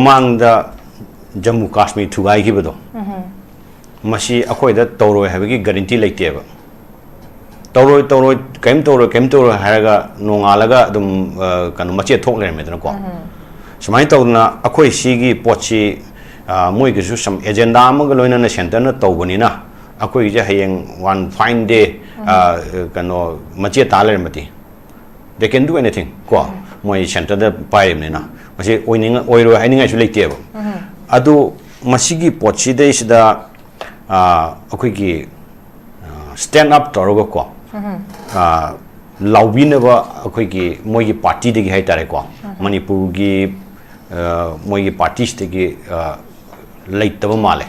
Mamangda Jammu Kashmir Thugai Kibodo. Masi Akoida Toro have a guarantee like Teva. Toro came to Haraga, Nongalaga, Kanamachi talk limit. So my tona Akoi Sigi, Pochi, Moikisu, some agenda Magaloina and Shantana Togonina. Akoi Jahayang one fine day, Kano Machi Talermati. They can do anything. Qua, Moi Shanta the Payamina. Masi winning oil hiding actually table. Adu Masigi Pochi days the Akwiki stand up Torogo. Laubineva Akwiki Mogi party de Haitarequa. Manipur gi Mogi parties de late the Male.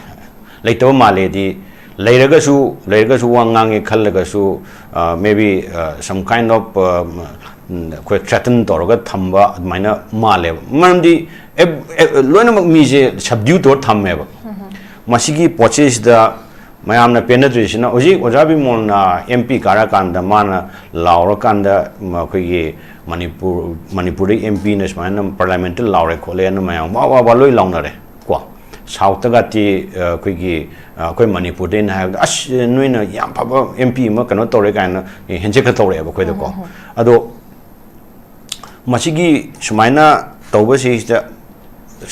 Later Male the Leragasu Wangang Kalagasu, maybe some kind of threatened Toroga Tamba minor Male. Mandi Lunamak Mise subdued or Tameva. Masigi purchased the Mayamna penetration. Oji Bimol MP Karakanda Mana Laura Kanda Makugi Manipuri MP Nesman Parliamental Laura Cole and Mayam Wawa Longer. South Gati Quigi Manipur didn't have Ash Nuina Yam Papa MP Makanotoric and Henjekatori of Quedaco. Although Machigi Sumaina Tobas is the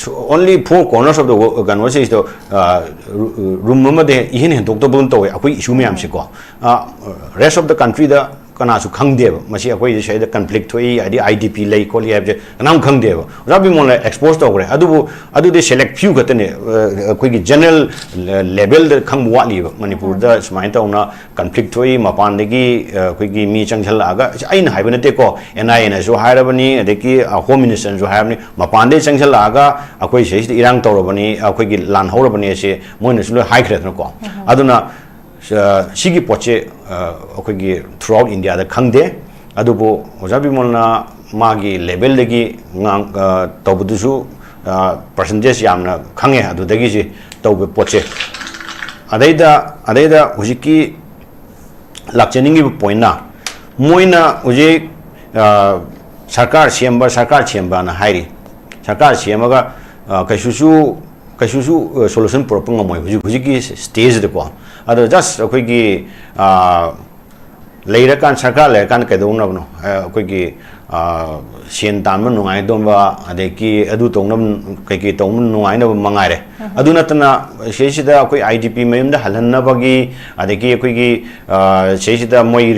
only four corners of the Ganwas is the room de in Dr. Bunto, a quick Shumiamsico. Rest of the country, the Kanasu Kangdev, Masia Quay say the conflict to the IDP lay Koli Abject, and I'm Kangdev. Rabimola exposed over Adu they select few quick general level the Kangwali, Manipur, the Smaitona, conflict to Mapandegi, Quiggy, Mi Chanchalaga, I in Hibernate, and I in a Zoharabani, the home minister and Zoharabani, Mapande Chanchalaga, a quay says the Iran Torabani, a quick land horabani, Monis high credit. Aduna. Sigi Poche throughout India the Kangde Adubo Ozabimona Magi level legi Tobudusu percentage Yamna Kange Adu Degiji Tobe Poche Adeda Ujiki Lakcheningi Poina Moina Uji Sarkar Chamber and Hairi Sarkar Chiamaga Kashusu solution proponga Ujiki stays the qua. Other just a quickie later can Sarkar can Kadona, quickie Sien Taman, I don't Adeki, Adutonum, Kakiton, no, I know Mangare. Adunatana, Sheshida, IDP mem, the Halana Bagi, Adeki, quickie, Sheshida, Moi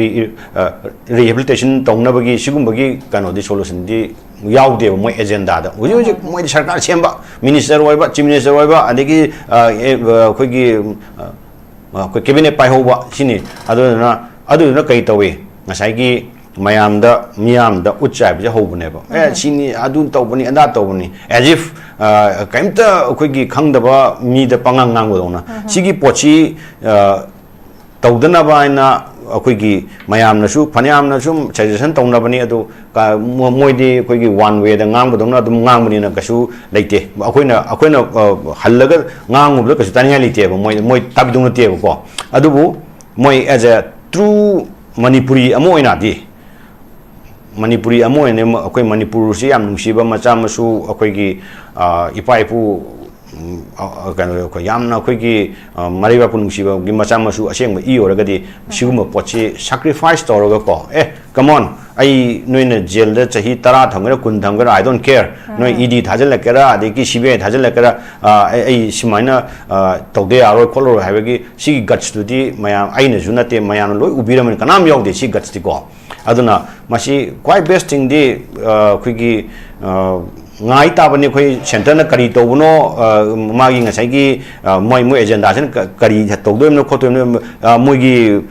rehabilitation, Tongnabagi, Shigumbagi, Kano, the solution, the Yaude, my agenda. We use my Sarkar Chamber, Minister Weba, Chief Minister Weba, Adeki, quickie. Cabinet Paihoba, Sini, other than a Kaitaway, Masagi, Mayam, the Uchab, the Hope never. Sini, Adun Tobani, and that Tobani, as if Kamta, Quiggy, Kangdaba, me the Pangangangodona, Sigi Pochi, Taudanaba, Quiggy, Mayam Nasu, Paniam Nasum, Chajan Tonabani, Moidi, Quiggy, one way, the Ngangodona, the Ngamani, and Kasu, late. Aquina Halaga, Ngang, look at Taniality, Moy Tabiduna Table. Adubu, Moy as a true Manipuri Amoinadi. Manipuri Amoinem, Aquay Manipur, Siam, Shiba Machamasu, Aquigi, Ipaipu. Yamna Quigi, Mariva Punushiva, Gimachamasu, Ashing, Eoragadi, Shuma Pochi, sacrifice to Rogaco. Come on, I know in a jail that he Tara Tanga Kundanga, I don't care. No, Edith Hazelakera, the Kishibe Hazelakera, a Shimana, Togde, or color Havagi, she guts to the Maya, Aina Zunate, Mayan, Ubiram and Kanam, she guts to go. Aduna, Mashi, quite best in the Quigi. Ngai tabani koi center kari to no magi ngasai moi agenda chen kari to do no khoto moigi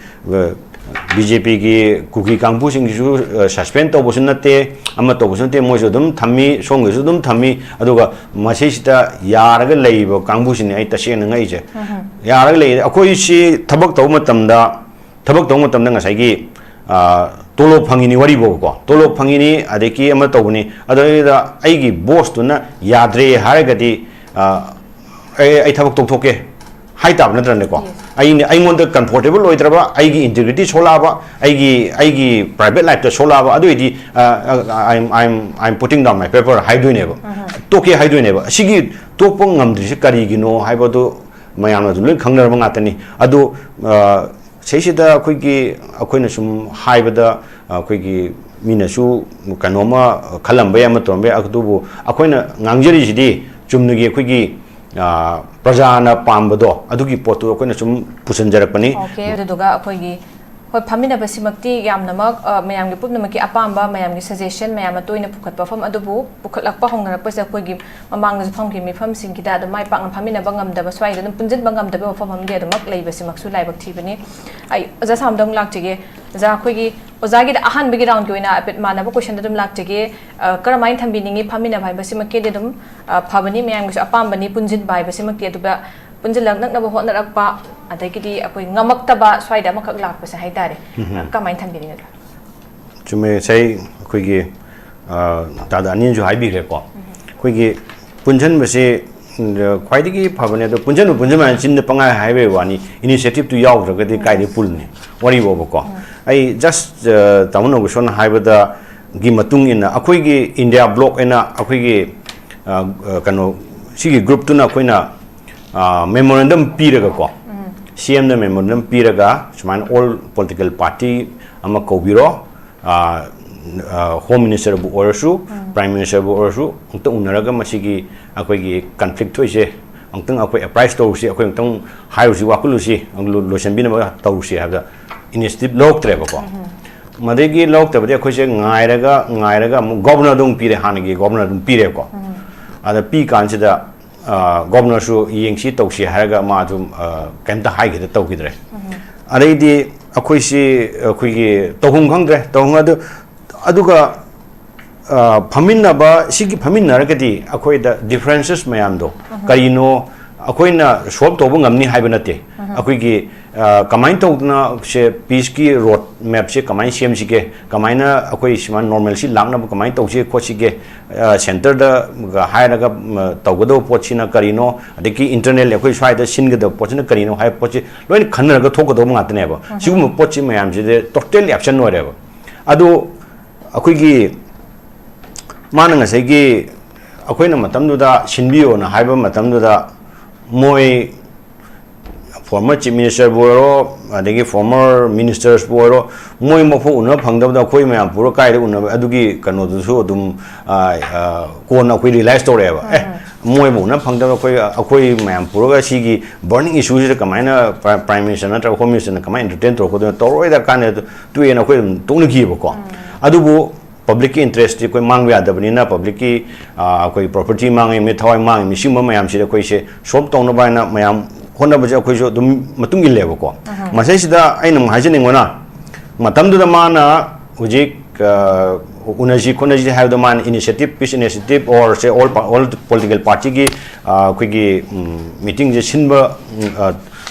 BJP ki kuki kangpu sing ju suspend to bosunate ama to bosunate moi dum thammi song ju dum thammi aduga masista yaraga leibo kangpu sin ai tashen ngai je yaraga lei akoi si thabak to matamda ngasai gi Tolo Pangini Waribo, Tolo Pangini, Adeki Amatoni, Ada Aigi boss to na Yadre Haragati, I Tabak Toke, hai tab na trane ko ai ngon the comfortable loidraba ai gi integrity solaba ai gi private life to solaba adu di I'm putting down my paper hai do neba to ke hai do neba sigi to pong ngamdri se kari gi no hai bodu mayam na loi khangnar ba ngatani adu seisida khoi gi akhoi na sum hai bada khoi gi mina su kanoma khalam ba yam to be akdubu akhoi na ngangjari sidi chumnu gi khoi gi प्रजाना पांबदो अदुगी पोतु अखोइना sum पुसनजरकपनी okay अदुगा अखोइगी होय फामिना बसिमक्ति यामनमक मयामगी पुपनमकी अपांबा मयामगी suggestion मयाम तोइना पुखतपा फम अदुबु पुखतलकपा होंगरपसे अखोइगी ममांगज फमगी मिफम सिंगिदा अदु माइ पांग फामिना बंगमदबा स्वाइदा दम पुंजन बंगमदबा फम हमगे अदुमक लेबसिमक्सु लाइबक थिबनी आई अजा सामदम लाक्चगे जा अखोइगी ओजागी Ahaan बिगी round Koyna Apet मानबा question दम लाक्चगे करमाइन थंबिनिंगी फामिना भाई बसिमक्के दम फबनी मयामगी अपांबनी पुंजन भाई बसिमक्ति अदुबा पुंजलक नकनबा होनरकपा अदगिदी अखोइ ngamaktaba swaida makak lakpase haitare kamain thambini na chume sai khoi gi tada anin ju haibi re ko khoi gi punjan base khwai digi phabane do punjan man chin de pangai highway wani initiative to yaw ra gadi kai ni pulni wari bo ko ai just tamuno go son highway da gi matung in akhoi gi india block ena akhoi gi kano sigi group tu na khoi na memorandum piraga ko CM the memorandum piraga suman all political party ama kobiro home minister bu orsu prime minister bu orsu ungtang unaraga masigi akoi gi conflict hoise ungtang akoi price to si akoi ungtang high si wakulu si lotion bin ba to si habda initiative lok tre ba ko madegi lok tabde akoi se ngairaga governor dung pire hanagi governor dung pire ko ada pi kan se da governor su yengsi tausi haraga ma dum kemta hai gi tawgidre arei di akhoi si akhoi gi tohung khangdre tohung aduga phaminna ba sigi phaminna ragadi akhoi da differences mayam do karino akhoi na solve to ngamni haiba nate akhoi gi kamain tawna se peace ki road map se kamain cm si ke kamaina akhoi siman normal si langna kamain tawse khosi ke center da hairaga tawgado pochina karino adiki internal akhoi swaida singada pochina karino hai pochi loin khanraga thokado ngatne ba sigum pochi mayam je totally absent no reba adu akhoi gi mana ngasai gi akhoi na matam du da sinbiyo na haiba matam du da moi former chief minister boiro adegi former ministers boiro moi mafo una phangdabda khoi mayam puro kai una adugi kano du su dum kona khoi realize to reba moi bu na phangdabda khoi mayam puro ga sigi burning issues da kamaina prime minister na tra home minister na kamaina entertain to ko to roi da kan tu ena khoi tong ni ba ko adubu public interest koi mangwe adabni na public ki koi property mangi me thawai mangi mi sima mayam si da koi se shop tong na ba na mayam hona baje khoi so dum matung gi leba ko masai sida aina hajin ngona matam du da mana ujik unaji konaji have the man initiative peace initiative or say all political party gi khoi gi meeting je sinba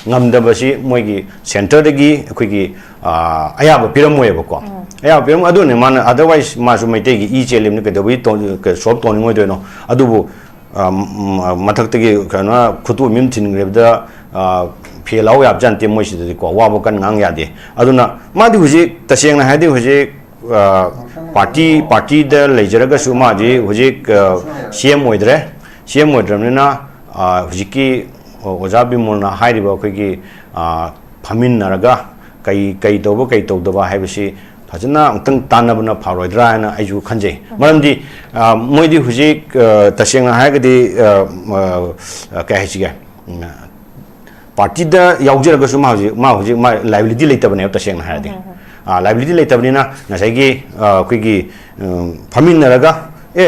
ngamda ba si moi gi center de gi khoi gi aya ba piram moi ba ko aya piram adu ne man otherwise ma su mai te gi e chelim ne ke da wi to ke shop to ni ngoi de no adu bu mathak te gi kana khutu mim thin grebda फेलाव याबजान ते मोइसि दे को वाबो कन ngang ya de aduna ma di huji taseng na hadi huji party da lejaraga su ma di huji cm oidre na huji ki oja bimol na hairi ba khoi ki Faminnarga kai to ba haibasi fajana ungtang tanabna pharoidra na aiju khanje maramdi moidi huji taseng na hagadi kai hisiga party da yaujaraga su ma huji liability leitabane taseng haidi liability leitabnina nasai gi khoi gi Faminnarga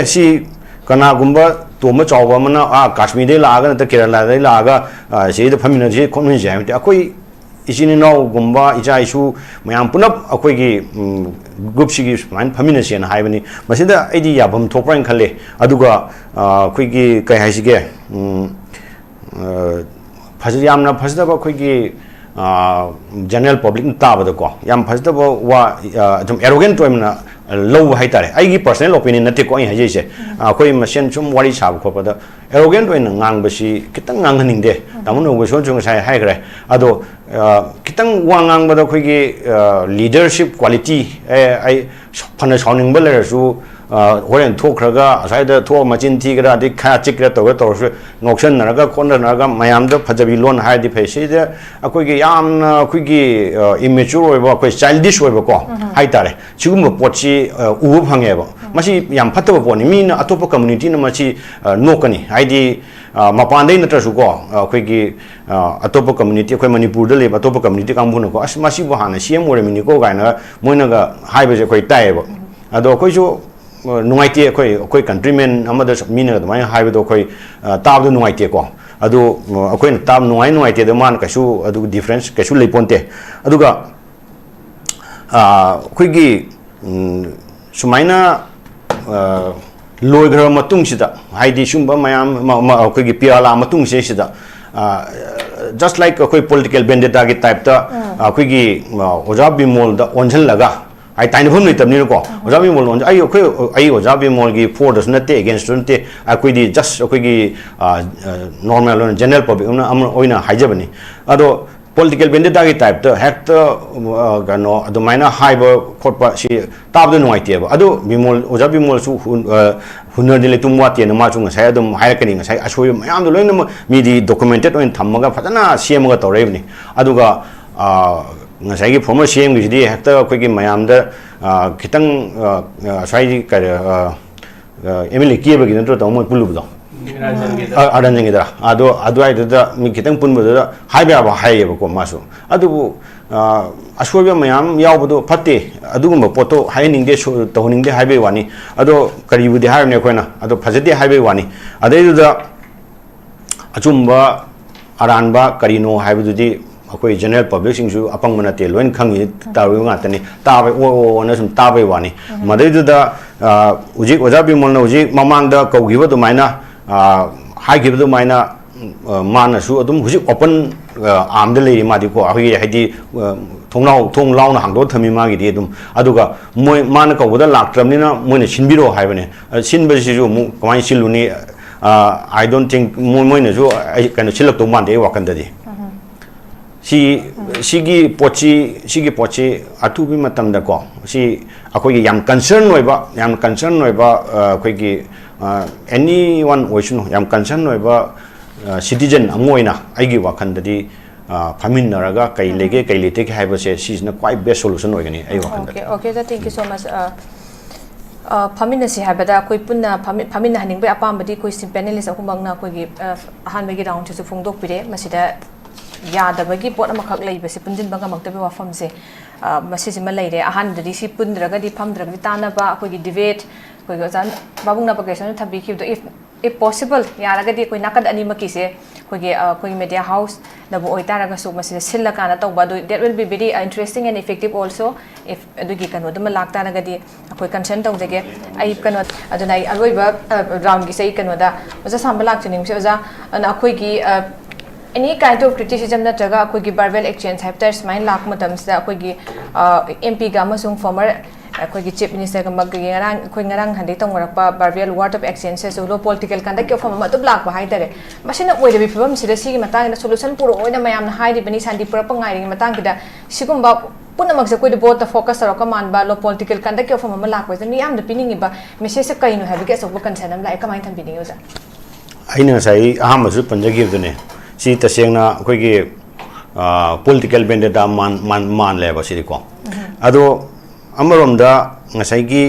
si kana gumba toma chawba mana Kashmir de laga na Kerala de laga si da Faminnarga si khonmi jai te akoi isini no gumba ija isu mayam punap akoi gi group sigi man Faminnarga si na haibani masida idi yabam thopran khale aduga khoi gi kai haisige फजर यामना फजदब अखोगी general public ताबद को याम फजदब वा arrogant टोमना low hai tare ai gi personal opinion na te ko ai je khoi masen chum wari sab kho pa da arrogant oina ngang ba si kitang ngang haning de tamun no so chung sai hai gre ado kitang wa ngang ba da khoi gi leadership quality ai phana sounding ba le su horen thok khraga asai da thok machin thi gra di kha chik ra to to su noksan na ga kon na ga mayam da phajabi lon hai di phe se da akoi gi yam khoi gi immature ba khoi childish ba ko hai tare chigum pochi u phange ba masi yam phatta ba ni mi na atopa community na masi nokani hai di mapan dai na tra su ko khoi gi atopa community khoi manipur da le atopa community kang bu na ko as masi ba hana cm ore mi ni ko ga na moina ga hai ba je khoi tai ba ado khoi ju nuaite khoi countrymen amada mina da mai hai ba do khoi tab do nuaite ko adu khoi tab nuaite da man ka su adu difference ka su le ponte adu ga khoi gi sumaina loi gra matung sida haidi sumba mayam khoi gi piala matung se sida just like khoi political vendetta gi type ta khoi gi oja bimol da onjal laga ai tain phum ni tamni ko oja bimol on ai khoi ai oja bimol gi for does not against nte khoi di just khoi gi normal general public am oina haijabani ado political vendetta gi type ta hack ta gano ado maina haiba khotpa si tab do noite ba ado bimol oja bimol su hunar dile tumwa te na ma chung sai adum hai kani ngai asoi mayam do loina mi di documented oin thammaga phadana siamaga torebni aduga ngai gi former cm gi di hack ta khoi gi mayam da kitang sai ka emily kieba gi ntro to mo pulu do aranjing da ado ai da mi kitang pun bu da hai ba hai ba ko masu adu asoi mayam yaw bu phatte adu ma poto hai ning de to ning de hai be wani ado kari bu de hai ne ko na ado phajade hai be wani adai da achumba aranba karino hai bu di akoi general public sing su apang mana te loin khangi taru nga tani ta bai o na sum ta bai wani madai da uji oja bi mon na uji mamang da ko gi ba do maina hai gi ba do maina mana su adum huji open arm de le ma di ko ai hai di thong lao na hang do thami ma gi di dum aduga moi mana ko da lak tram ni na moi na sin biro hai bane sin ba si ju mu kamai siluni I don't think moi na ju ai kan silak to man de wa kan da di sigi pochi atu bi matam da ko si akoi gi yam concern noi ba akoi gi anyone oishun yam concern noi ba citizen amoina ai gi wakhan da di Faminnarga kai lege kai lete ki haiba se si is na quite best solution oigani ai wakhan da okay thank you so much Faminasi habada koi punna faminna haning ba apam badi koi sim panelist akumang na koi gi han bagi round chu phungdok pire masida yadabagi pot amakak leibase punjin banga maktabe wafam se masisi ma leire ahan dadi si pundraga di phamdraga di tanaba koi gi debate koi ga jan babung na bagation thabi ki if possible yaraga di koi nakad ani maki se koi media house na bo oitaraga so masida silla kana tawba do that will be very interesting and effective also if adugi kanu dum lakta naga di koi concern taw jage ai kanu aduna ai aloiba round gi sei kanu da oja sambalak chining se oja ana koi gi any kind of criticism na jaga koi gi verbal exchange have smile lak matam sa koi gi mp ga masung former koi gi chief minister ga mag ngarang handi tong rakpa verbal word of exchange so lo political conduct of form ma to black ba haidare masina oi de problem sida sigi matang na solution puro oi na mayam na haidi bani sandi pura pangai ring matang kida sigum ba puna mag sa koi de bot focus ro ka man ba lo political conduct of form ma lak ba ni am de pining ba message ka ino have get so concern am like ka main tham pining usa aina sai aham su panjagi dune si tasengna koi gi political vendetta man le ba si ko ado amarom da ngasai gi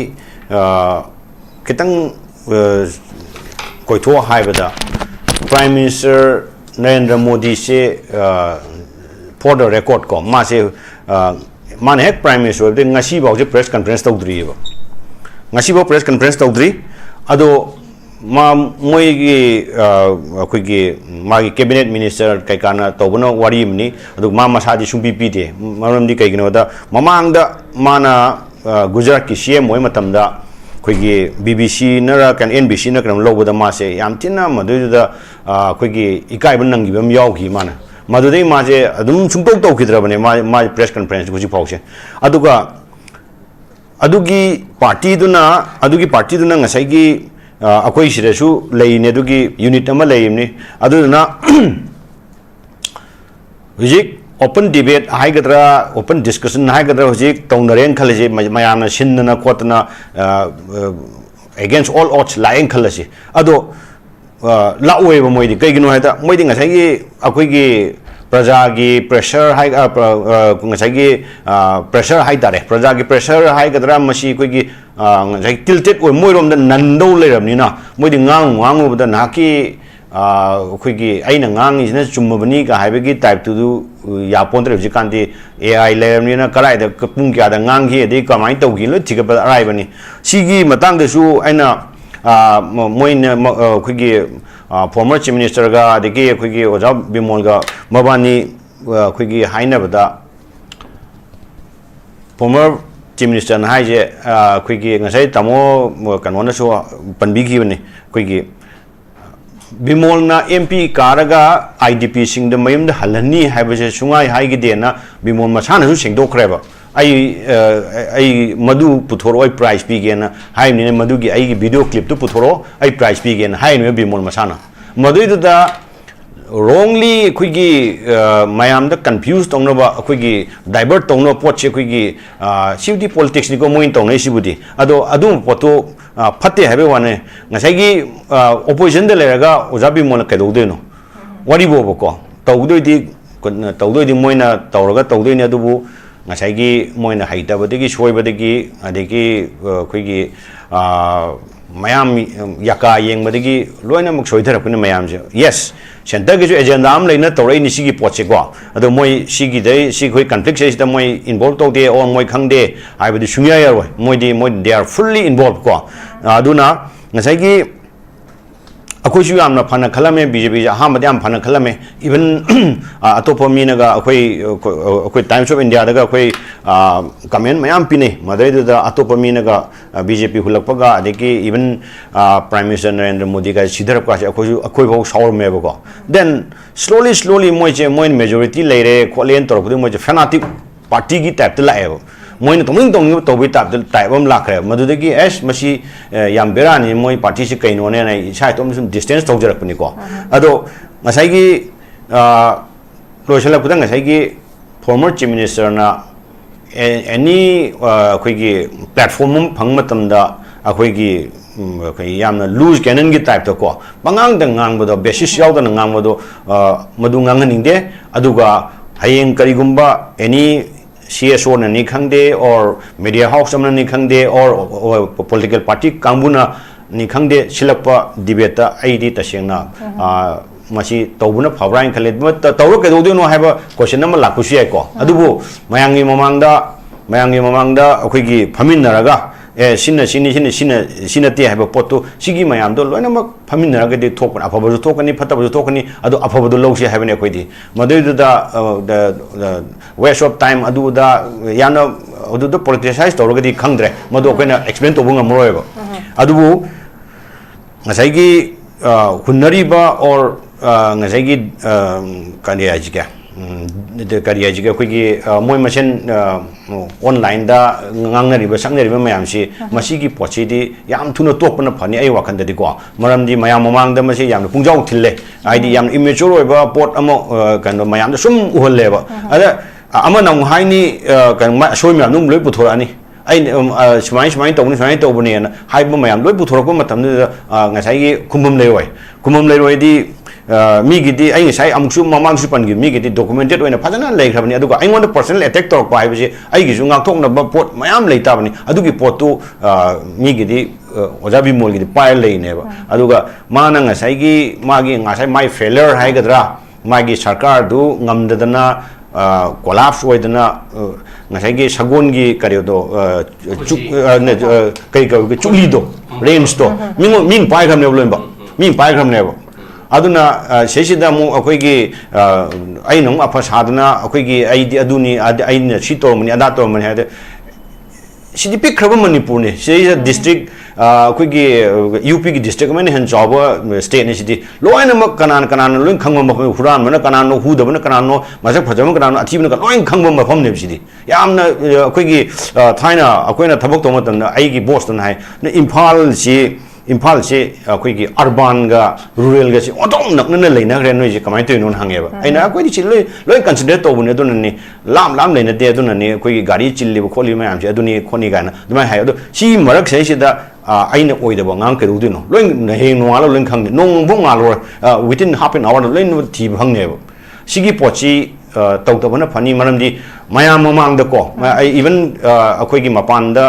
kitang koi tho hai ba da prime minister Narendra Modi se for the record ko ma se man hek prime minister de ngasi ba je press conference tawdri ba ngasi ba press conference tawdri ado ma moi gi khoi gi ma gi cabinet minister kai kana tawbano wari mni adu ma masa di sumpi pi de maram di kai gino da mamang da mana Gujarat ki cm moi matam da khoi gi BBC nara kan NBC na kan lobo da ma se yam tinna madu da khoi gi ikai ban nang gi bam yaw gi mana madu dei ma je adum sumtok taw khidra bane ma press conference guji phause adu ga adugi party duna ngasai gi akoi siresu leine adugi unit ama leimni aduna hujik open debate haigadra open discussion haigadra hujik taunaren khalaji mayamna sinna kotna against all odds lying khalaji ado lawe ba moidi kaigino haida moidi ngasai gi akoi gi praja gi pressure hai ngasai gi pressure hai tare praja gi pressure hai gadra masi koi gi ngasai tilted oi moirom da nando leramni na moidi ngang bada naki koi gi aina ngang isna chummabani ka haibe gi type tu ya pondre ji kandi ai leramni na karai da pung kya da ngang gi de kamai tau gi lo thiga ba arai bani sigi matang da su aina moina koi gi former chief minister ga deki koi gi oja bimol ga mabani koi gi haina bada former chief minister na haije koi gi ngasai tamo kanona so panbi gi bani koi gi bimol na mp karaga idp sing da mayum da halani haibaje sungai hai gi de na bimol masana su singdok kreba ai madu puthoro ai price pi gen hai ni madu gi ai gi video clip tu puthoro ai price pi gen hai ni bimol masana madu du da wrongly khui gi mayam da confused tong no ba khui gi divert tong no pot che khui gi city politics ni ko moin tong nei sibudi adu poto phatte habe wane ngasai gi opposition de leraga oja bimol ka do de no wari bo ko tawdoi di moina tawraga tawdoi ni adubu ngasai gi moina haita badagi shoi badagi adegi khoi gi mayam yaka yeng badagi loina muk shoi tharap ni mayam je yes center gi agenda am leina torai ni sigi poche ko ado moi sigi dai si khoi conflict se da moi involve to de or moi khangde ai badi shungya ya roi moi they are fully involved ko aduna ngasai gi akoi su amna phana khalame bjp ha ma dam phana khalame even atopa mina ga akoi times of india daga akoi comment mayam pine madai da atopa mina ga bjp hulakpa ga adeki even prime minister narendra modi ga sidharap ka akoi bau saur me ba then slowly moi majority leire kholen tor moi fanatic party gi type la ebo moi na tong to bi type bam lakre madudagi as masi yam berani moi party si kaino ne nai sai tom sum distance to jarak ni ko ado ngasai gi loisala pudang ngasai gi former chief minister na any khoi gi platform phang matam da akhoi gi kai yamna loose cannon gi type to ko bangang da ngang bodo basis yaw da ngang bodo madu ngang ning de aduga hayeng karigumba any CSO na ni khangde or media house na ni khangde or political party kambuna ni khangde silakpa debate ta aidi tasengna masi tawbuna phawrain khale tawro ke do no haba question number lakusi ai ko adubu mayangi mamangda akhoi gi phaminaraga sina te haba poto sigi mayam do loina mak phaminaraga de thok pa aphabu thokani phatabu thokani adu aphabu do lawsi haba ne khoi di madai da waste of time adu da yana adu da politicize to rogadi khangdre madu koina explain to bunga moroy ba adu ngasai gi hunari ba or ngasai gi kaniya jiga de kariya jiga khoi gi moi masen online da ngangnari ba sangnari ba mayam si masi gi pochi di yam thuna tokpana phani ai wakhan da di ko maram di mayam mamang da masi yam pungjau thille ai di yam immature oi ba pot amo kan mayam da sum uholle ba ada ama nang hai ni kan ma soi mayam num loi puthora ani ai smai to bune na hai ba mayam loi puthora ko matam da ngasai gi khumum lei di mi gidi ai sai amsu mamang su pan gi mi gidi documented oina phajana lei khabani aduga ai ngon personal attack tor pa ai ai gi junga thok na ba pot mayam lei ta bani adugi pot tu mi gidi ojabi mol gidi pa lei ne ba aduga mana nga sai gi magi nga sai mai failure hai gadra magi sarkar du ngamdadana collapse oidana nga sai gi sagon gi kare do kai chuli do range do ming pai kham ne ba ming pai kham ne ba aduna sesida mu akoi gi ai nong apa sadna akoi gi ai di aduni ai na sito mani ada to mani hade sidi pik khaba manipur ne sei district ꯑꯩꯈꯣꯏꯒꯤ UP ꯒꯤ district ꯑꯃꯅ ꯍꯦꯟꯅ ꯆꯥꯎꯕ state ꯅꯤ ꯁꯤꯗꯤ ꯂꯣꯏꯅꯃꯛ ꯀꯅꯥꯅ ꯂꯣꯏ ꯈꯪꯕ ꯃꯐꯝ ꯍꯨꯔꯥꯟꯕꯅ ꯀꯅꯥꯅꯣ ꯍꯨꯗꯕꯅ ꯀꯅꯥꯅꯣ ꯃꯁꯛ ꯐꯖꯕꯅ ꯀꯅꯥꯅꯣ ꯑꯊꯤꯕꯅ ꯂꯣꯏ ꯈꯪꯕ ꯃꯐꯝꯅꯦꯕ ꯁꯤꯗꯤ ꯌꯥꯝꯅ ꯑꯩꯈꯣꯏꯒꯤ ꯊꯥꯏꯅ ꯑꯩꯈꯣꯏꯅ ꯊꯕꯛ ꯇꯧꯕ ꯃꯇꯝꯗ ꯑꯩꯒꯤ ꯕꯣꯁꯇꯨꯅ ꯍꯥꯏ imphal akwegi urban ga rural ga odom nakna leina noi kamai to non hangeba aina akoi chiloi loi consider to bune adunani lam leina de adunani akoi gari chilli kholi ma amje aduni khoni ga na duma hai adu si marak sei sida aina oidaba ngang ke rudino loi heng nongala loi khang nong bong ngalo within half an hour loi no thi hangneba sigi pochi tawtabana phani maramdi mayam mamang da ko even akhoi gi mapan da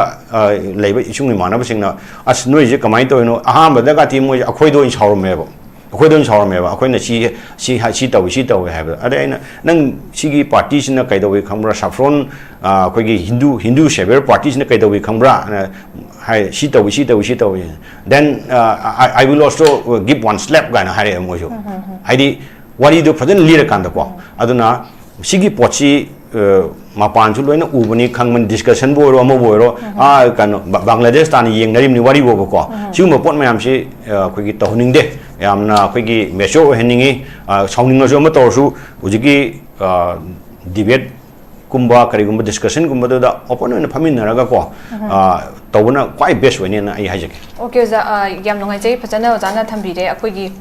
leiba isung ni manaba singna as noi je kamai to no aham da ga ti mo akhoi do in chawrmeba akhoi na si tawi ha ada ina nang sigi party sina kai do khamra saffron akhoi gi hindu sever party sina kai do khamra hai si tawi then I will also give one slap ga na hare mo jo haidi wari do phajan lira kan da ko aduna sigi pochi mapan chu loina ubani khangman discussion bo ro amo bo ro kan Bangladesh tan yeng narim ni wari bo ko siuma pot mayam si khoi gi tohning de yamna khoi gi meso heningi sawning no ma tor su ujigi debate kumba kari kumba discussion kumba da open na Faminnarga ko tawna quite best we na ai hajake okay za yam no ngai jai phajana ozana thambi re akhoi gi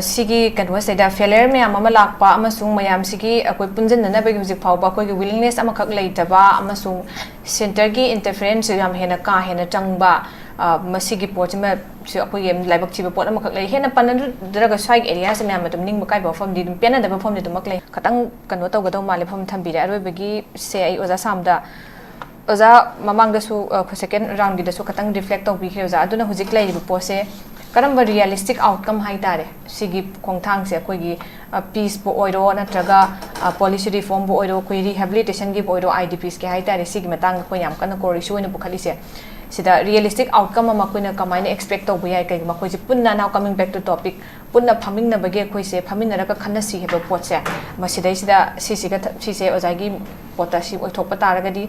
sigi kanwa seda failure me amama lakpa amasung mayam sigi akoi punjin na ba gi hujik phawba akoi gi willingness amakak leitaba amasung center gi interference yam hena ka hena changba masigi pochma si akoi yem laibak chiba pot amakak lei hena panan draga swag area se myam matum ning makai ba form di pena da ba form di dumak lei khatang kanwa taw gadau male form thambi re aroi bagi se ai oza samda oza mamang da su second round gi da su khatang reflect taw bi khe oza aduna hujik lei bi pose karamba realistic outcome hai tare sigi khongthang se koi gi peace bo oiro natraga policy reform bo oiro koi rehabilitation gi bo oiro IDPs ke hai tare sigi matang ko yam kana ko issue ne bukhali se sida realistic outcome ma koina kamai ne expect to bu yai kai ma koi ji punna now coming back to topic punna Faminnarga koi se Faminnarga Khannasi heba pot se masidai sida sisi ozagi potasi oithok pataraga di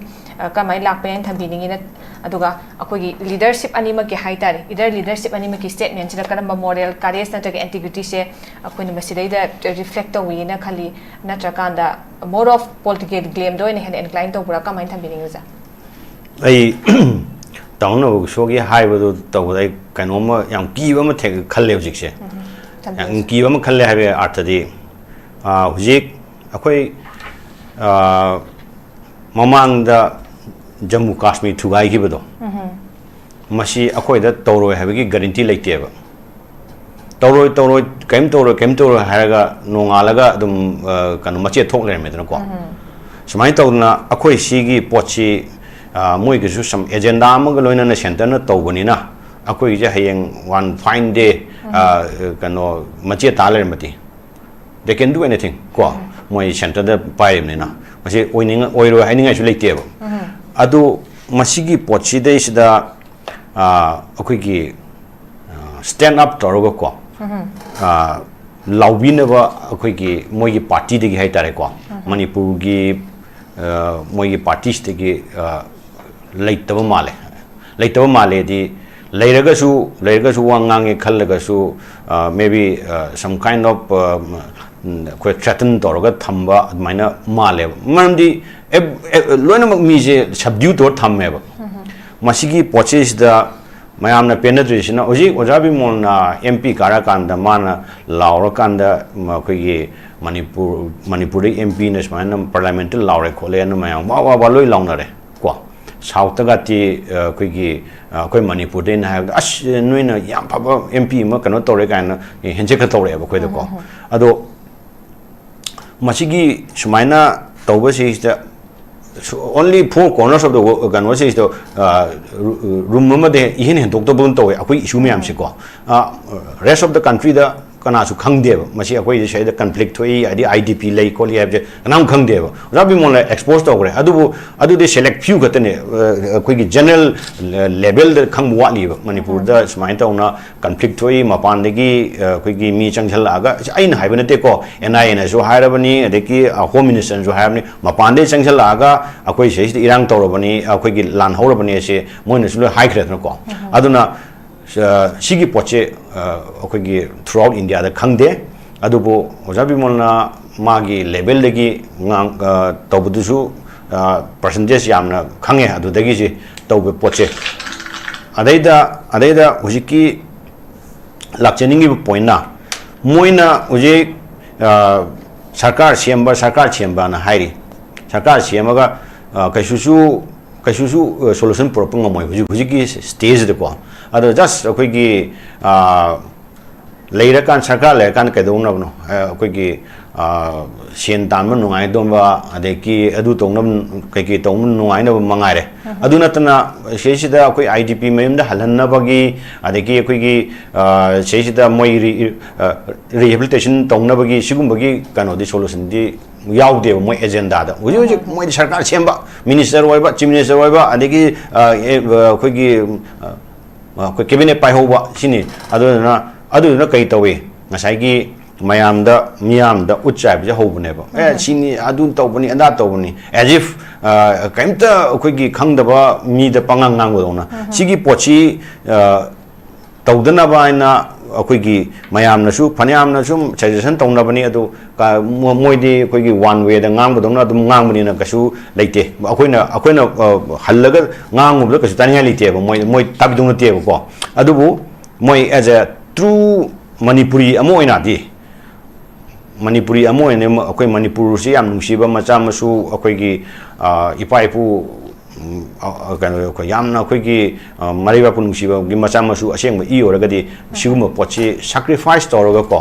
kamai lakpa yan thambi ningi na aduga akoi gi leadership anima ke hai tare either leadership anima ki statement sida karamba moral courage na taga integrity se akoi ni masidai da reflect to wi na khali na trakanda more of political claim do ne hen incline to pura kamai thambi ningi za ai tawna shogi haiba to dai kanoma yam kiba ma thek khalle hujik se yang kiba ma khalle habe arthadi hujik akoi mamang da Jammu Kashmir thugai gi bado masi akoi da tawroi habe gi guarantee leite ba tawroi kem tawroi haraga nongalaga dum kanu mache thok le me ko sumai tawna akoi sigi pochi moi gi su some agenda ma ga loina na center na tawbani na akoi je hayeng one fine day kanu mache taler mati they can do anything ko moi center da pai me na masi oiro haininga su leite ba adu masigi pochi de sida akoi gi stand up toroga ko laubina ba akoi gi moi gi party de gi hai tare ko manipur gi moi gi party de gi leitaba male di leiraga su wangang khallaga su maybe some kind of koi threaten toroga thamba maina male mamdi loina mi je subdue to thamme ba masigi process da mayamna penetration oji ojabi mon MP karakanda mana laura kanda koi gi manipuri MP na mana parliamentary laure khole na mayam wa loi launa re ko south ga ti koi gi koi manipur de na as noina yam phaba MP ma kano tore kana henje ka tore ba koi da ko ado masigi sumaina tawba se only four corners of the ganwa is the room ma de ihin hen dokto bun to akoi issue me am se ko rest of the country the Kanasu खंगदेव मसी अखोई सेदा conflict थोई आदि IDP लई कोली हाबजे कनाम खंगदेव राबी मोल एक्सपोज तौग्रे अदुबु सेलेक्ट फ्यू खतने अखोई जनरल लेवल द खंग वालीब मणिपुर द स्माइन तौना कॉन्फ्लिक्ट थोई मपान दगी अखोई मी चंगल आगा आइन हाइब नते को एनआई न जो हायरबनी अदगी होम मिनिस्टर जो हायरबनी मपान दे चंगल आगा अखोई सेस इरांग तौरबनी अखोई लान हौरबनी से मोइन सुल हाइख्रे को अदुना सिगी पोचे अखोई थ्रू आउट इंडिया द खंगदे अदुबो ओजा बिमोलना मागी लेवल दगी तौबदुसु परसेंटेज यामना खंगे अदुदगी जे तौबे पोचे अदैदा हुजिकी लाक्चनिंगी पॉइंट ना मोइना हुजे सरकार सेम्बा ना हाइरी सरकार सेमगा कैसुसु सोल्यूशन पुरपंग मोय हुजिकी स्टेज दे को अदो जस्ट अखोई लेरकान सरकार लेरकान कैदौनबनो अखोई सेन तानब नुंगाइदोंबा अदेकी अदु तौनब कैकी तौन नुंगाइनब मंगाइरे अदु नतना सेसिदा अखोई आईडीपी मयमदा हलन्नबगी अदेकी अखोई सेसिदा मोय रिहेबिलिटेशन तौनबगी सिगुंबगी कानोदि सोल्यूशन दि याउदे मोय एजेंडा दा हुजि मोय सरकार सेम्बा मिनिस्टर ओइबा चीफ मिनिस्टर ओइबा अदेकी अखोई कैबिनेट पाइहोबा सिनी अदुना कई तवे ngसाइगी मियामदा उच्चाइबजे होबनेबा सिनी अदु तौबनी अदा तौबनी एज इफ कैमता अखोइगी खंगदबा मीदा पंगांग ngangodona सिगी पोची तौदनबा आइना अखोइगी मयामनासु फन्यामनासु सजेशन तौनबनी अदु मोइदी अखोइगी वन वे दा ngangbदोना अदुम ngangbनीना कसु लेते अखोइना हल्लगा nganगुबदा कसु तानिया लेतेबा मोइ ताबिदुंग तेबा को अदुबु मोइ as a true manipuri amoinadi manipuri amoine अखोइ मणिपुर से याम नुसिबा मचा मसु अखोइगी इपाइपु कनो को यामना अखोइगी मरिबा पुनुसिबा गी मचा मसु असेंग इ ओरगदी सिगुम पोची सैक्रिफाइस तौरगा को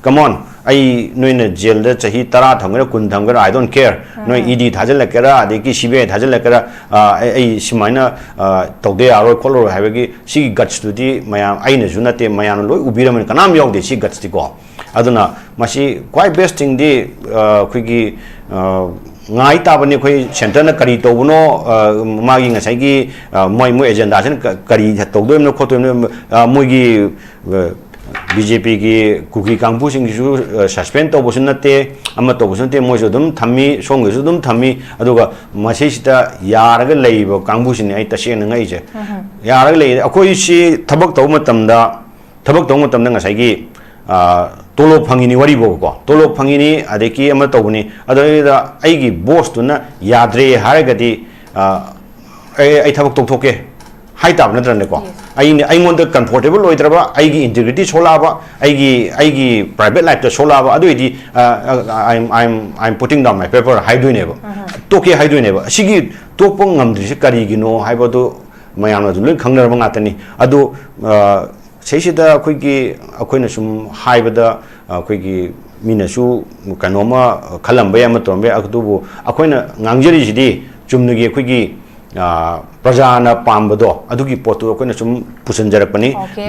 कम ऑन आई नोइने जेल द चही 10 थंगरा 20 थंगरा आई डोंट केयर नोइ ईडी थाजल लकरा अदेकी सीबीआई थाजल लकरा आई सिमाइना तौदे आरो खोलो हाइबगी सी गट्स दुदी मयाम आइने जुनते मयाम लोइ उबिरम कनाम यावदे सी गट्स दि को अदुना मसी quite best thing the खुगी ngai tabani khoi center na kari tawno magi ngasai moi agenda sen kari tawdom no khotom moi gi BJP gi kuki kangpu sing su suspend tawbosun nate amma tawbosun te moi dum thammi song su dum thammi aduga masai sita yaraga leibo kangpu sin ai ta sen ngai je yaraga lei akhoi si thabak taw matamda ngasai gi tolo phangini wari bo ko tolo phangini adeki ama tawni adada aigi boss tuna yadre haragadi ai thabak toktoke hai tab natran ko ai ngon the comfortable oidraba aigi integrity solaba aigi private life to solaba aduidi I'm putting down my paper haiduineba toke haiduineba sigi topong ngamdri se kari gino haibadu mayamna dun khangnar ba ngatani adu सेसिदा अखोइना सुम हाइबदा अखोइगी मिनसु कनोमा खलंबे अमा तोंबे अखदुबु अखोइना ngangjari चुमनगी अखोइगी प्रजाना पाम्बदो अदुगी पोतु अखोइना सुम पुसनजरपनी okay